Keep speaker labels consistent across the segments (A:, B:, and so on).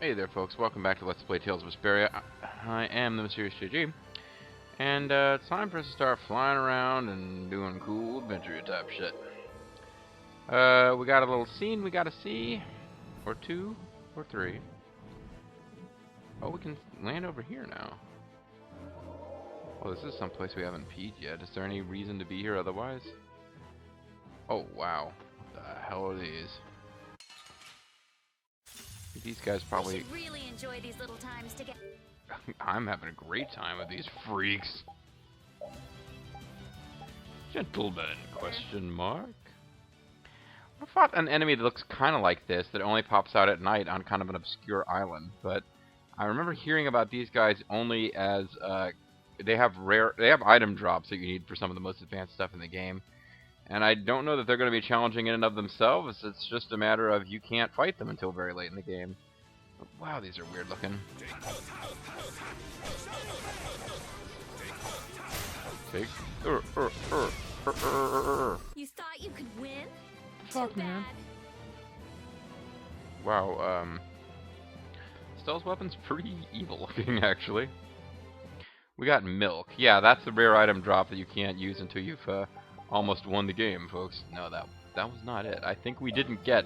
A: Hey there folks, welcome back to Let's Play Tales of Vesperia. I am the MysteriousJG, and it's time for us to start flying around and doing cool adventure type shit. We got a little scene we gotta see, or two, or three. Oh, we can land over here now. Well, this is someplace we haven't peed yet. Is there any reason to be here otherwise? Oh, wow. What the hell are these? These guys probably...
B: We should really enjoy these little times together.
A: I'm having a great time with these freaks. Gentlemen, question mark. I fought an enemy that looks kind of like this, that only pops out at night on kind of an obscure island, but I remember hearing about these guys only as, they have item drops that you need for some of the most advanced stuff in the game. And I don't know that they're going to be challenging in and of themselves. It's just a matter of you can't fight them until very late in the game. But wow, these are weird looking. Take.
B: You thought you could win?
A: Fuck,
B: Too
A: man.
B: bad.
A: Wow, stealth weapon's pretty evil looking, actually. We got milk. Yeah, that's the rare item drop that you can't use until you've, almost won the game, folks. No, that was not it. I think we didn't get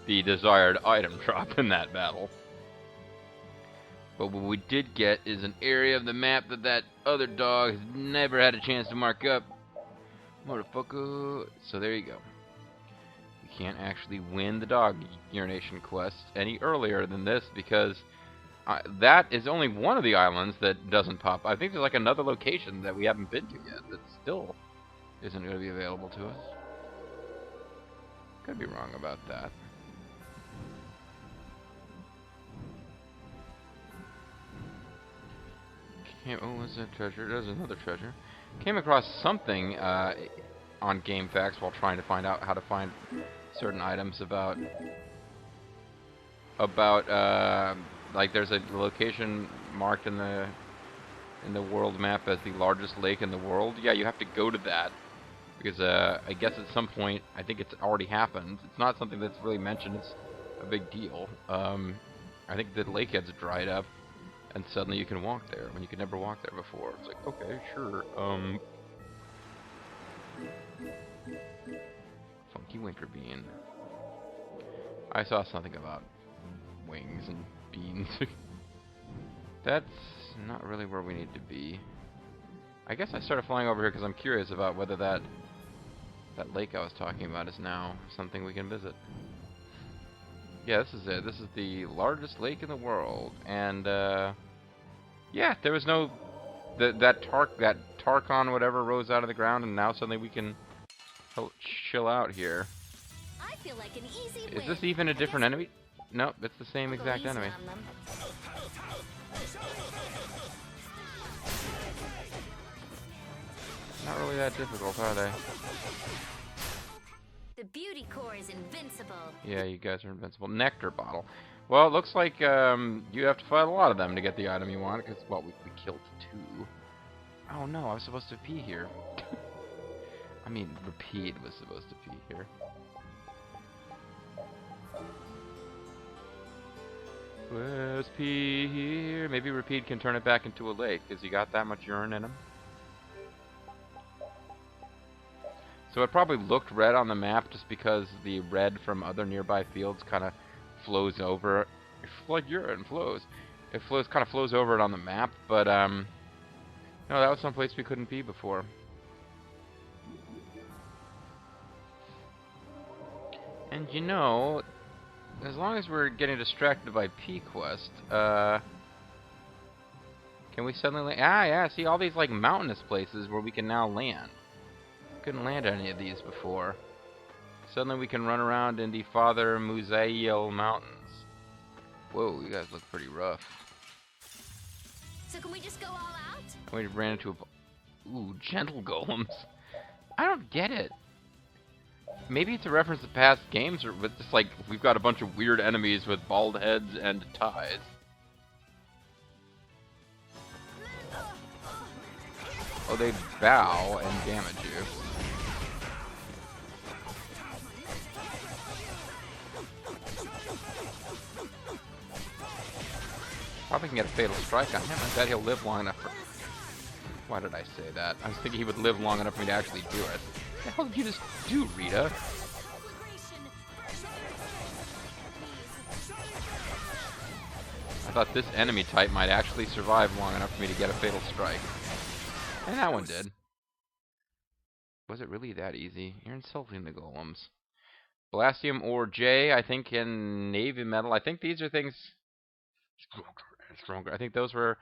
A: the desired item drop in that battle. But what we did get is an area of the map that other dog has never had a chance to mark up. Motherfucker. So there you go. We can't actually win the dog urination quest any earlier than this because that is only one of the islands that doesn't pop. I think there's like another location that we haven't been to yet that still isn't going to be available to us. Could be wrong about that. Oh, what's that treasure? There's another treasure. Came across something on GameFAQs while trying to find out how to find certain items about like there's a location marked in the world map as the largest lake in the world. Yeah, you have to go to that. Because I guess at some point, I think it's already happened. It's not something that's really mentioned. It's a big deal. I think the lake has dried up, and suddenly you can walk there when you could never walk there before. It's like, okay, sure. Funky winter bean. I saw something about wings and beans. That's not really where we need to be. I guess I started flying over here because I'm curious about whether that lake I was talking about is now something we can visit. Yeah, this is it. This is the largest lake in the world, and yeah, there was no that Tarchon whatever rose out of the ground, and now suddenly we can chill out here.
B: I feel like an easy
A: Is
B: win.
A: this even a different enemy? Nope, it's the same
B: Go
A: exact
B: easy
A: enemy.
B: on them.
A: Not really that difficult, are they?
B: The beauty core is invincible.
A: Yeah, you guys are invincible. Nectar bottle. Well, it looks like you have to fight a lot of them to get the item you want, because, well, we killed 2. Oh no, I was supposed to pee here. I mean, Rapide was supposed to pee here. Let's pee here. Maybe Rapide can turn it back into a lake, because he got that much urine in him. So it probably looked red on the map just because the red from other nearby fields kind of flows over. It's like urine flows. It kind of flows over it on the map, but no, that was someplace we couldn't be before. And you know, as long as we're getting distracted by P-Quest, can we suddenly yeah, see all these like mountainous places where we can now land. Couldn't land any of these before. Suddenly we can run around in the Father Musail Mountains. Whoa, you guys look pretty rough.
B: So can we just go all out?
A: We ran into ooh, gentle golems. I don't get it. Maybe it's a reference to past games, or but just like we've got a bunch of weird enemies with bald heads and ties. Oh, they bow and damage you. probably can get a fatal strike on him. I bet he'll live long enough for... Why did I say that? I was thinking he would live long enough for me to actually do it. What the hell did you just do, Rita? I thought this enemy type might actually survive long enough for me to get a fatal strike. And that one did. Was it really that easy? You're insulting the golems. Blastium or J, I think, in Navy Metal. I think these are things... Stronger. I think those were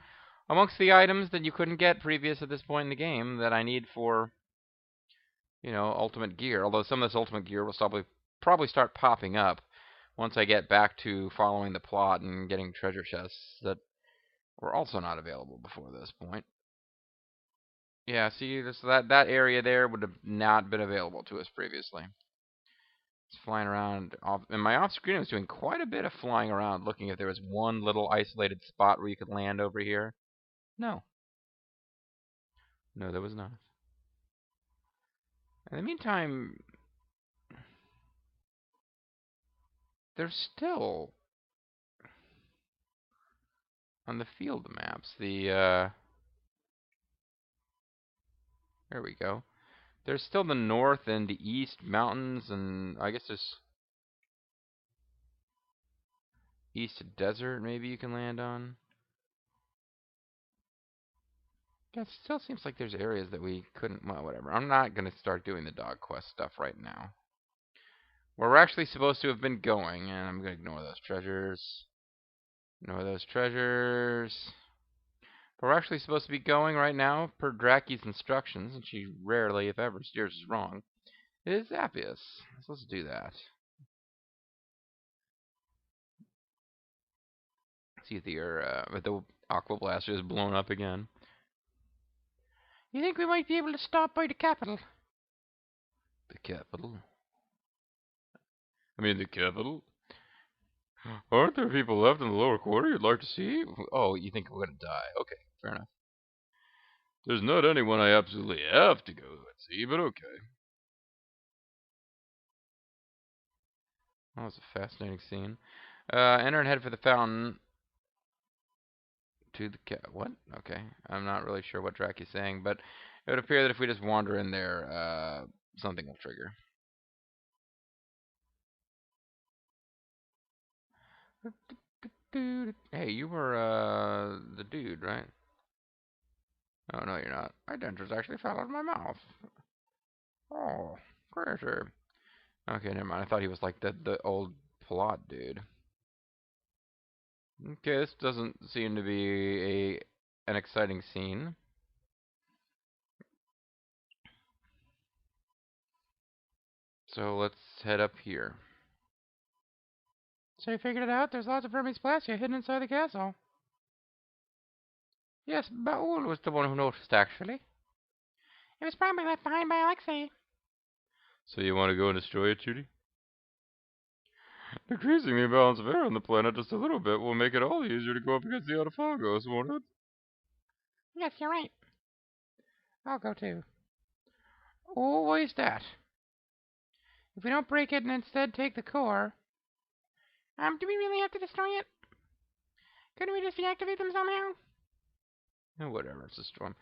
A: amongst the items that you couldn't get previous at this point in the game that I need for, you know, ultimate gear. Although some of this ultimate gear will probably start popping up once I get back to following the plot and getting treasure chests that were also not available before this point. Yeah, see, that area there would have not been available to us previously. It's flying around, and my off-screen was doing quite a bit of flying around, looking if there was one little isolated spot where you could land over here. No. No, there was not. In the meantime, there's still, on the field maps, there we go. There's still the north and the east mountains, and I guess there's east desert maybe you can land on. Yeah, it still seems like there's areas that we couldn't, well, whatever. I'm not going to start doing the dog quest stuff right now. Where we're actually supposed to have been going, and I'm going to ignore those treasures. Ignore those treasures. But we're actually supposed to be going right now, per Draki's instructions, and she rarely, if ever, steers us wrong, is Zappius. So let's do that. See if the Aqua Blaster is blown up again. You think we might be able to stop by the capital? The capital? I mean, the capital? Aren't there people left in the lower quarter you'd like to see? Oh, you think we're going to die. Okay, fair enough. There's not anyone I absolutely have to go and see, but okay. That was a fascinating scene. Enter and head for the fountain. To the what? Okay. I'm not really sure what Draki's saying, but it would appear that if we just wander in there, something will trigger. Hey, you were, the dude, right? Oh, no, you're not. My dentures actually fell out of my mouth. Oh, crazy. Okay, never mind. I thought he was like the old plot dude. Okay, this doesn't seem to be an exciting scene. So let's head up here. So you figured it out? There's lots of Hermes Plastia hidden inside the castle. Yes, Baul was the one who noticed, actually. It was probably left behind by Alexei. So you want to go and destroy it, Judy? Decreasing the imbalance of air on the planet just a little bit will make it all easier to go up against the Autophagos, won't it? Yes, you're right. I'll go too. Oh, why is that? If we don't break it and instead take the core... do we really have to destroy it? Couldn't we just deactivate them somehow? Oh, whatever, it's a storm.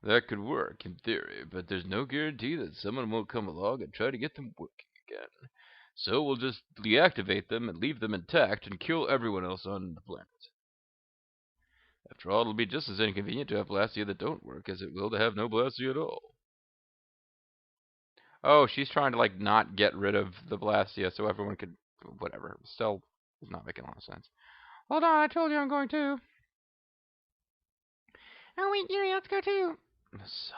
A: That could work, in theory, but there's no guarantee that someone won't come along and try to get them working again. So we'll just deactivate them and leave them intact and kill everyone else on the planet. After all, it'll be just as inconvenient to have Blastia that don't work as it will to have no Blastia at all. Oh, she's trying to, like, not get rid of the Blastia so everyone could... Whatever. Still is not making a lot of sense. Hold on, I told you I'm going too. Oh, wait, Yuri, let's go too. Sigh.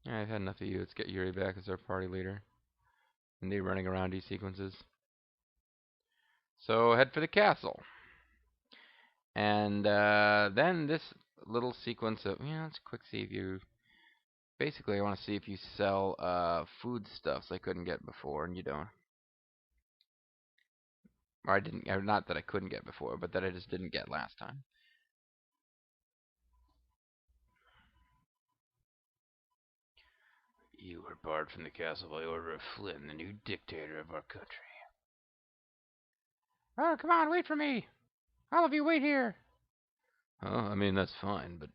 A: Yeah, I've had enough of you. Let's get Yuri back as our party leader. And they running around these sequences. So, head for the castle. And then this little sequence of... Yeah, let's quick see if you... Basically, I want to see if you sell foodstuffs I couldn't get before, and you don't. Or I didn't... Or not that I couldn't get before, but that I just didn't get last time. You were barred from the castle by order of Flynn, the new dictator of our country.
C: Oh, come on, wait for me. All of you wait here.
A: Oh, I mean, that's fine, but...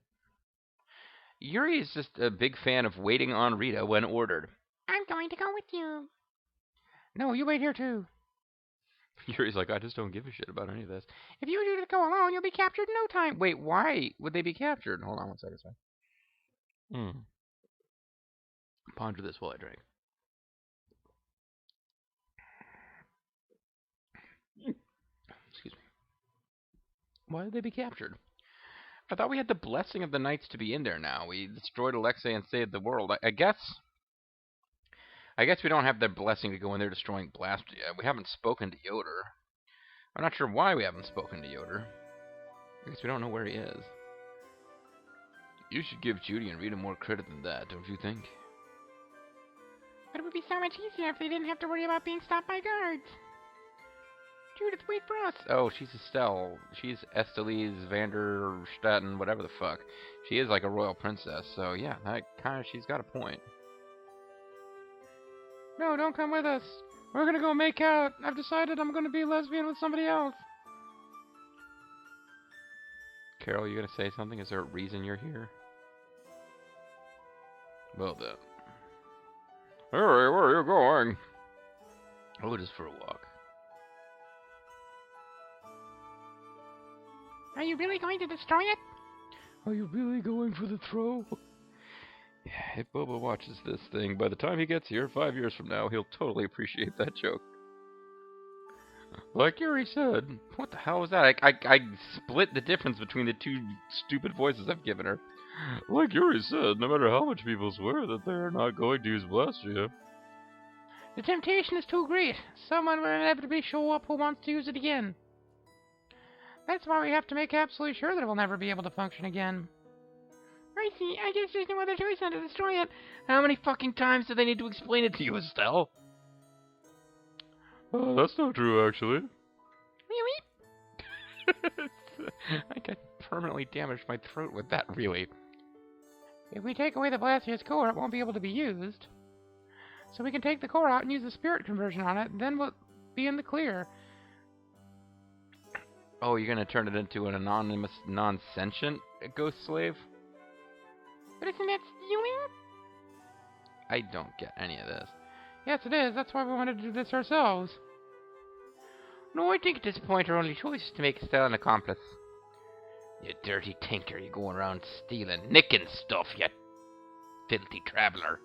A: Yuri is just a big fan of waiting on Rita when ordered.
C: I'm going to go with you. No, you wait here too.
A: Yuri's like, I just don't give a shit about any of this.
C: If you do to go alone, you'll be captured in no time.
A: Wait, why would they be captured? Hold on one second, sorry. Ponder this while I drink. Excuse me. Why would they be captured? I thought we had the blessing of the knights to be in there now. We destroyed Alexei and saved the world. I guess we don't have the blessing to go in there destroying Blastia. We haven't spoken to Yoder. I'm not sure why we haven't spoken to Yoder. I guess we don't know where he is. You should give Judy and Rita more credit than that, don't you think?
C: But it would be so much easier if they didn't have to worry about being stopped by guards. Judith, wait for us.
A: Oh, she's Estelle. She's Estelise Vanderstatten, whatever the fuck. She is like a royal princess, so yeah, she's got a point.
C: No, don't come with us. We're gonna go make out. I've decided I'm gonna be lesbian with somebody else.
A: Carol, you gonna say something? Is there a reason you're here? Well then. Harry, where are you going? Oh, just for a walk.
C: Are you really going to destroy it?
A: Are you really going for the throw? Yeah, if Boba watches this thing, by the time he gets here, 5 years from now, he'll totally appreciate that joke. Like Yuri said. What the hell was that? I split the difference between the two stupid voices I've given her. Like Yuri said, no matter how much people swear that they're not going to use Blastia.
C: The temptation is too great. Someone will inevitably show up who wants to use it again. That's why we have to make absolutely sure that it will never be able to function again. I see. I guess there's no other choice than to destroy it.
A: How many fucking times do they need to explain it to you, Estelle? That's not true, actually.
C: Really?
A: I got permanently damaged my throat with that, really.
C: If we take away the Blastia's core, it won't be able to be used. So we can take the core out and use the spirit conversion on it, then we'll be in the clear.
A: Oh, you're gonna turn it into an anonymous, non-sentient ghost slave?
C: But isn't that stealing?
A: I don't get any of this.
C: Yes, it is. That's why we wanted to do this ourselves.
A: No, I think at this point our only choice is to make Estelle an accomplice. You dirty tinker, you going around stealing, nicking stuff, you filthy traveler.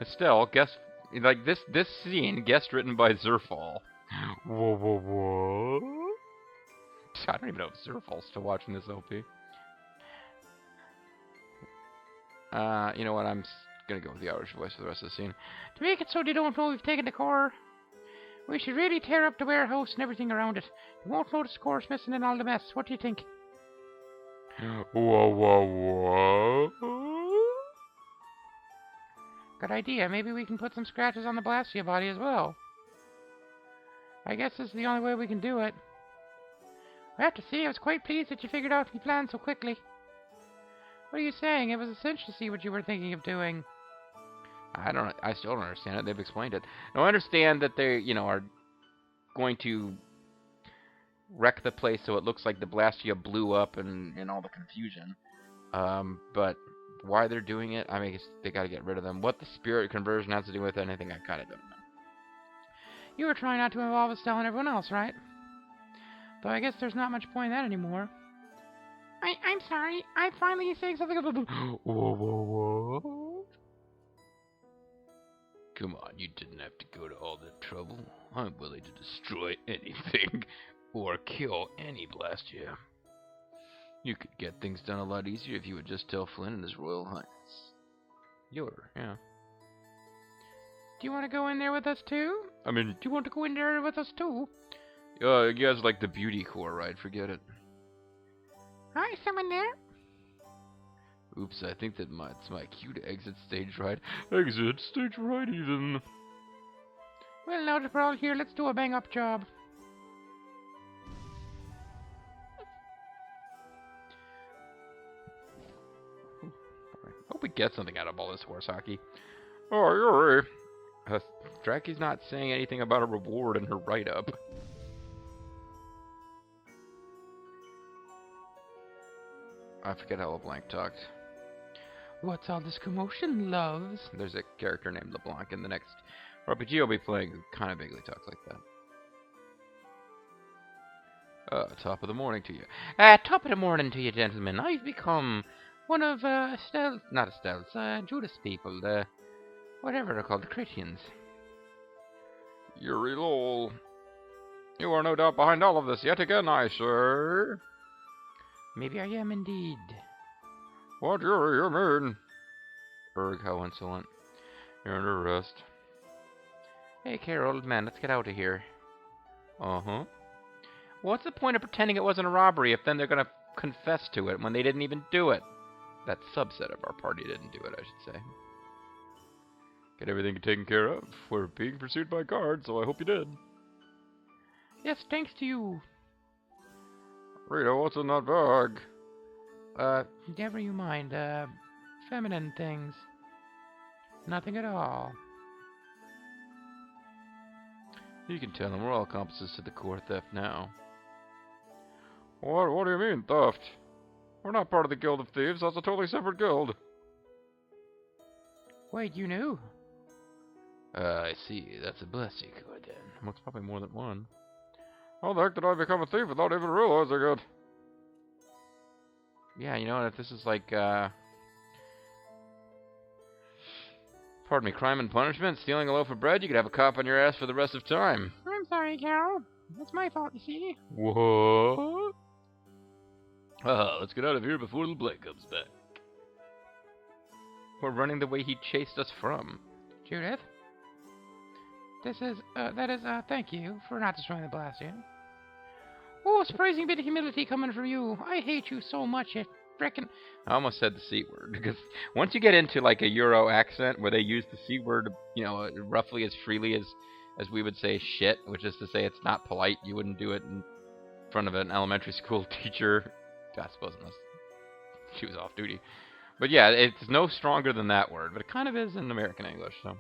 A: Estelle, guess, like this scene, guest written by Zerfall. I don't even know if Zerfall's still watching this LP. You know what, I'm gonna go with the Irish voice for the rest of the scene.
C: To make it so they don't know we've taken the core, we should really tear up the warehouse and everything around it. They won't notice the core's missing in all the mess. What do you think? Good idea. Maybe we can put some scratches on the Blastia body as well. I guess this is the only way we can do it. I have to say, I was quite pleased that you figured out the plan so quickly. What are you saying? It was a cinch to see what you were thinking of doing.
A: I still don't understand it. They've explained it. Now, I understand that they, are going to wreck the place so it looks like the Blastia blew up and all the confusion. But why they're doing it, I mean, I guess they got to get rid of them. What the spirit conversion has to do with anything, I kind of don't know.
C: You were trying not to involve Estelle and everyone else, right? Though I guess there's not much point in that anymore. I'm sorry. I'm finally saying something about the...
A: Whoa. Come on, you didn't have to go to all that trouble. I'm willing to destroy anything or kill any Blastia. You could get things done a lot easier if you would just tell Flynn and his Royal Highness. Yoder, yeah.
C: Do you want to go in there with us too?
A: I mean,
C: do you want to go in there with us too?
A: You guys like the beauty core, right? Forget it.
C: Hi, someone there?
A: Oops, I think that it's my cue to exit stage right. Exit stage right, even.
C: Well, now that we're all here, let's do a bang-up job.
A: Hope we get something out of all this horse hockey. Oh, Yuri. Draki's not saying anything about a reward in her write-up. I forget how LeBlanc talked.
C: What's all this commotion, loves?
A: There's a character named LeBlanc in the next RPG I'll be playing who kind of vaguely talks like that. Top of the morning to you. Top of the morning to you, gentlemen. I've become one of, not Estelle's, Judas people, whatever they're called, the Christians. Yuri Lowell. You are no doubt behind all of this yet again, I sir.
C: Maybe I am indeed.
A: What, Yuri, you mean? Berg, how insolent. You're under arrest. Hey, Carol, old man, let's get out of here. Uh-huh. What's the point of pretending it wasn't a robbery if then they're gonna confess to it when they didn't even do it? That subset of our party didn't do it, I should say. Get everything taken care of. We're being pursued by guards, so I hope you did.
C: Yes, thanks to you.
A: Rita, what's in that bag?
C: Never you mind, feminine things. Nothing at all.
A: You can tell them we're all accomplices to the core theft now. What do you mean, theft? We're not part of the Guild of Thieves, that's a totally separate guild.
C: Wait, you knew?
A: I see, that's a blessing core then. Well, it's probably more than one. How the heck did I become a thief without even realizing it? Yeah, you know, if this is like, pardon me, crime and punishment, stealing a loaf of bread, you could have a cop on your ass for the rest of time.
C: I'm sorry, Carol. That's my fault, you see.
A: What? Let's get out of here before the Blake comes back. We're running the way he chased us from.
C: Judith? Thank you for not destroying the Bastion. Oh, surprising bit of humility coming from you. I hate you so much, it frickin'...
A: I almost said the C word, because once you get into, like, a Euro accent where they use the C word, you know, roughly as freely as we would say shit, which is to say it's not polite, you wouldn't do it in front of an elementary school teacher. I suppose unless she was off duty. But yeah, it's no stronger than that word, but it kind of is in American English, so...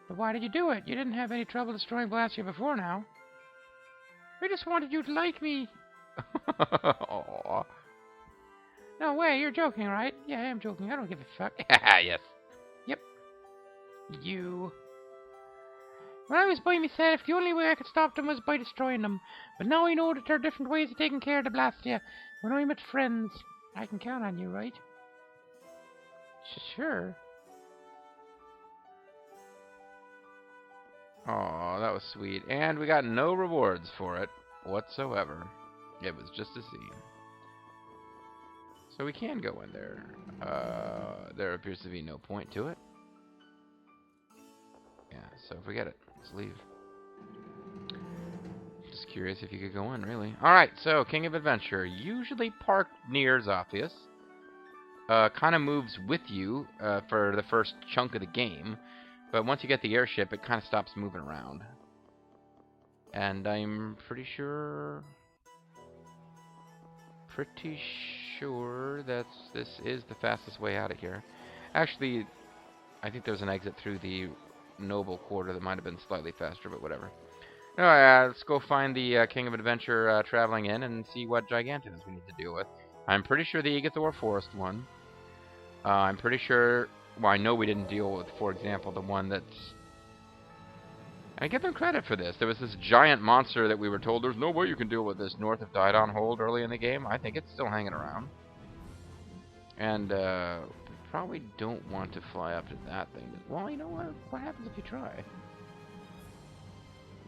C: But why did you do it? You didn't have any trouble destroying Blastia before now. I just wanted you to like me.
A: Aww.
C: No way, you're joking, right? Yeah, I am joking. I don't give a fuck.
A: Yes.
C: Yep. You. When I was by myself, the only way I could stop them was by destroying them. But now I know that there are different ways of taking care of the Blastia. When I'm with friends, I can count on you, right? Sure.
A: Aw, that was sweet. And we got no rewards for it whatsoever. It was just a scene. So we can go in there. There appears to be no point to it. Yeah, so forget it. Let's leave. Just curious if you could go in, really. Alright, so King of Adventure. Usually parked near Zophius. Kind of moves with you for the first chunk of the game. But once you get the airship, it kind of stops moving around. And I'm pretty sure that this is the fastest way out of here. Actually, I think there's an exit through the Noble Quarter that might have been slightly faster, but whatever. Alright, let's go find the King of Adventure traveling in and see what Gigantos we need to deal with. I'm pretty sure the Igathor Forest one. I'm pretty sure... Well, I know we didn't deal with, for example, the one that's... I give them credit for this. There was this giant monster that we were told there's no way you can deal with this north of Didon Hold early in the game. I think it's still hanging around. And, we probably don't want to fly up to that thing. Well, you know what? What happens if you try?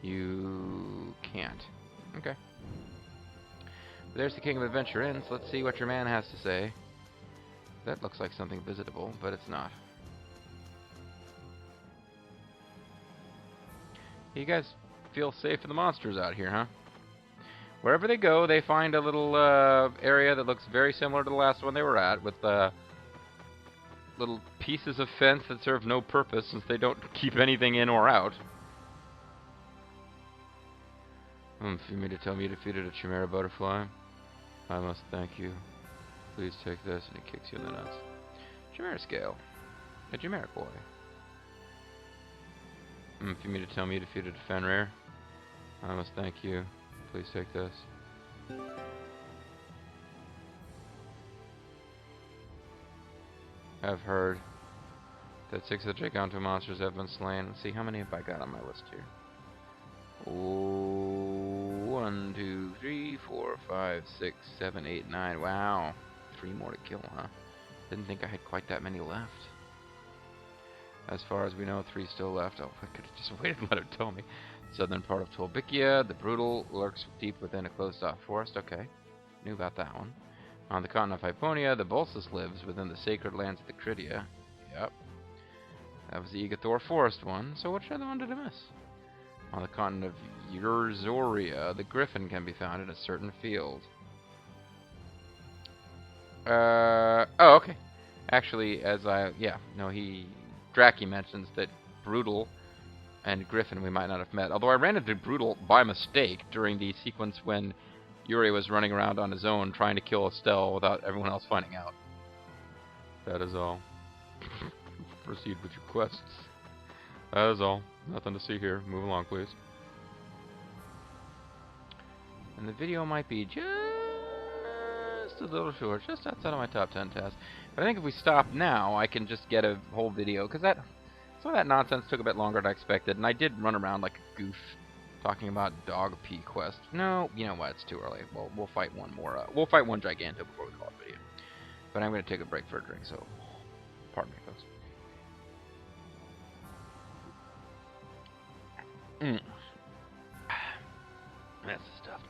A: You can't. Okay. There's the King of Adventure Inn, so let's see what your man has to say. That looks like something visitable, but it's not. You guys feel safe for the monsters out here, huh? Wherever they go, they find a little area that looks very similar to the last one they were at, with little pieces of fence that serve no purpose since they don't keep anything in or out. For me to tell me you defeated a Chimera Butterfly, I must thank you. Please take this, and he kicks you in the nuts. Chimera Scale. A Chimera Boy. If you mean to tell me you defeated Fenrir, I must thank you. Please take this. I've heard that 6 of the Giganto Monsters have been slain. Let's see, how many have I got on my list here? 1, 2, 3, 4, 5, 6, 7, 8, 9. Wow. 3 more to kill, huh? Didn't think I had quite that many left. As far as we know, 3 still left. Oh, I could have just waited and let her tell me. Southern part of Tolbikia, the Brutal lurks deep within a closed-off forest. Okay, knew about that one. On the continent of Hyponia, the Bolsus lives within the sacred lands of the Crydia. Yep. That was the Egathor Forest one. So which other one did I miss? On the continent of Urzoria, the Griffin can be found in a certain field. Oh, okay. Actually, Draki mentions that Brutal and Griffin we might not have met. Although I ran into Brutal by mistake during the sequence when Yuri was running around on his own trying to kill Estelle without everyone else finding out. That is all. Proceed with your quests. That is all. Nothing to see here. Move along, please. And the video might be just a little short, just outside of my top 10 tasks. But I think if we stop now, I can just get a whole video, because some of that nonsense took a bit longer than I expected, and I did run around like a goof talking about Dog P quest. No, you know what? It's too early. We'll fight one more. We'll fight one Giganto before we call it video. But I'm going to take a break for a drink, so pardon me, folks. That's the stuff.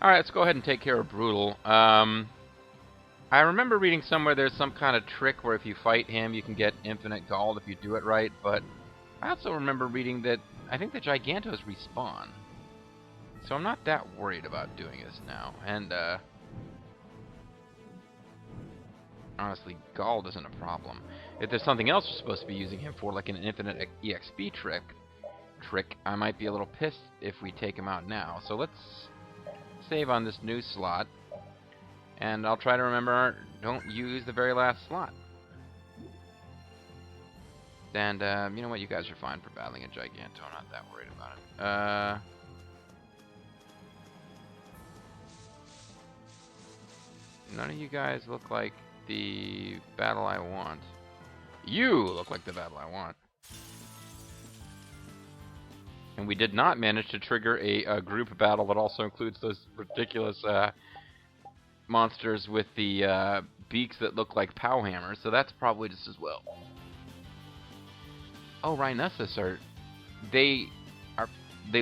A: Alright, let's go ahead and take care of Brutal. I remember reading somewhere there's some kind of trick where if you fight him, you can get infinite gold if you do it right, but I also remember reading that I think the Gigantos respawn. So I'm not that worried about doing this now. And, honestly, gold isn't a problem. If there's something else we're supposed to be using him for, like an infinite EXP trick, I might be a little pissed if we take him out now. So let's save on this new slot. And I'll try to remember, don't use the very last slot. And, you know what, you guys are fine for battling a Giganto, I'm not that worried about it. None of you guys look like the battle I want. You look like the battle I want. And we did not manage to trigger a group battle that also includes those ridiculous, monsters with the beaks that look like pow hammers, so that's probably just as well. Oh, Rhinessus they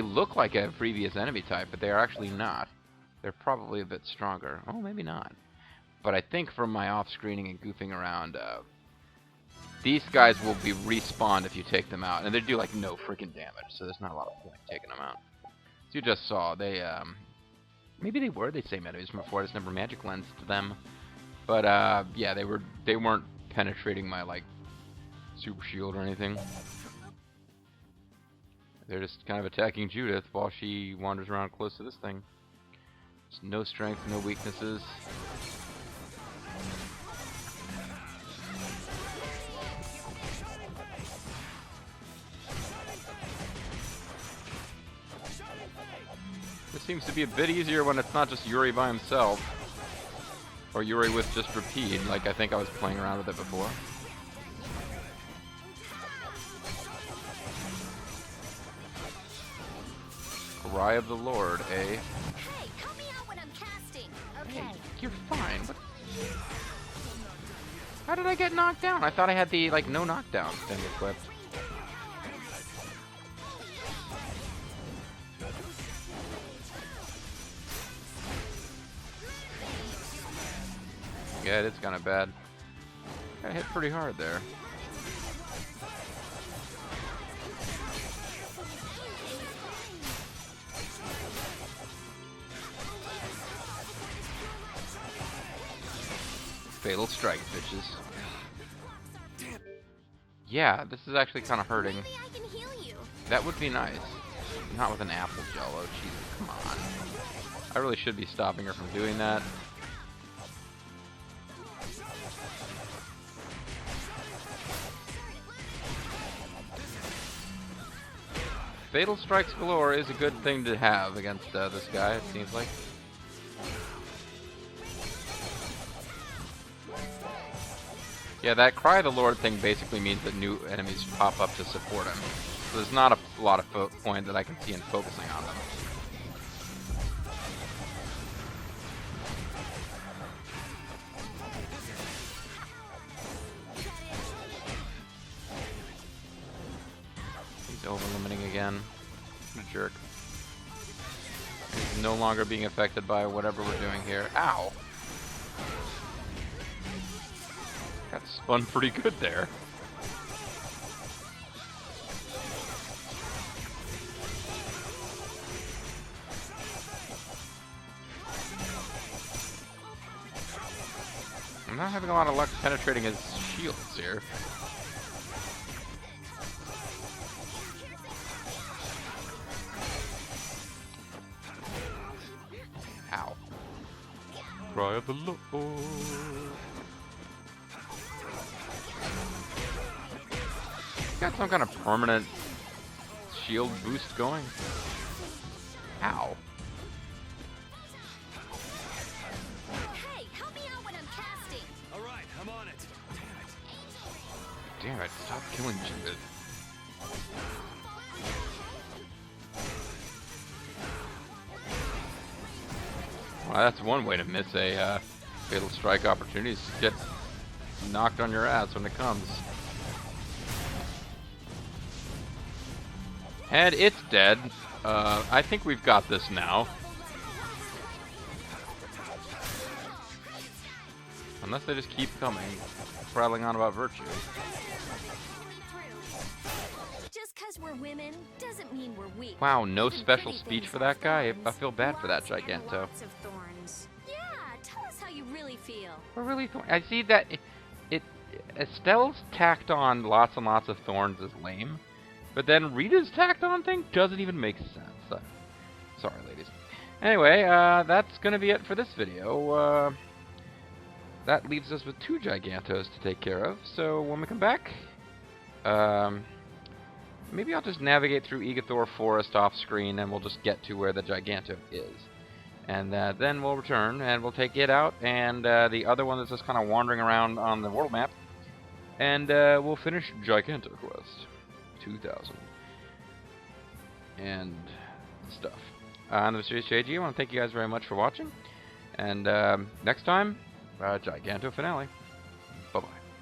A: look like a previous enemy type, but they are actually not. They're probably a bit stronger. Oh, maybe not. But I think from my off-screening and goofing around, these guys will be respawned if you take them out, and they do like no freaking damage, so there's not a lot of point taking them out. As you just saw, they maybe they were the same enemies from before. I just never magic lensed them, but yeah, they weren't penetrating my like super shield or anything. They're just kind of attacking Judith while she wanders around close to this thing. There's no strength, no weaknesses. This seems to be a bit easier when it's not just Yuri by himself. Or Yuri with just Repeat, like I think I was playing around with it before. Cry of the Lord, eh?
B: Hey, help me out when I'm casting. Okay.
C: Hey, you're fine. What? How did I get knocked down? I thought I had the, like, no knockdown thing equipped. Yeah, it's kind of bad. I hit pretty hard there. Fatal strike, bitches. Yeah, this is actually kind of hurting.
B: Maybe I can heal you.
C: That would be nice. Not with an apple jello. Jesus, come on. I really should be stopping her from doing that.
A: Fatal Strikes Galore is a good thing to have against this guy, it seems like. Yeah, that Cry of the Lord thing basically means that new enemies pop up to support him. So there's not a lot of point that I can see in focusing on them. He's over-limiting again. What a jerk. He's no longer being affected by whatever we're doing here. Ow! Got spun pretty good there. I'm not having a lot of luck penetrating his shields here. Ow. Cry of the Lord. Got some kind of permanent shield boost going. Ow.
B: Hey, help me out when I'm casting.
D: Alright, I'm on it.
A: Damn it, stop killing Judith. Well, that's one way to miss a Fatal Strike opportunity, is to get knocked on your ass when it comes. And it's dead. I think we've got this now. Unless they just keep coming, prattling on about virtue.
B: Just because we're women doesn't mean we're weak.
A: Wow, no
B: Even
A: special
B: pretty
A: speech
B: things
A: for
B: have
A: that guy? I
B: thorns.
A: feel bad for that
B: Lots and
A: Giganto.
B: lots of thorns. Yeah, tell us how you really feel.
C: We're really
A: I see that Estelle's tacked on lots and lots of thorns is lame, but then Rita's tacked on thing doesn't even make sense. Sorry, ladies. Anyway, that's gonna be it for this video. That leaves us with 2 Gigantos to take care of. So when we come back, maybe I'll just navigate through Egathor Forest off screen, and we'll just get to where the Giganto is. And then we'll return, and we'll take it out, and the other one that's just kind of wandering around on the world map. And we'll finish Giganto Quest 2000. And stuff. I'm MysteriousJG. I want to thank you guys very much for watching. And next time, Giganto Finale.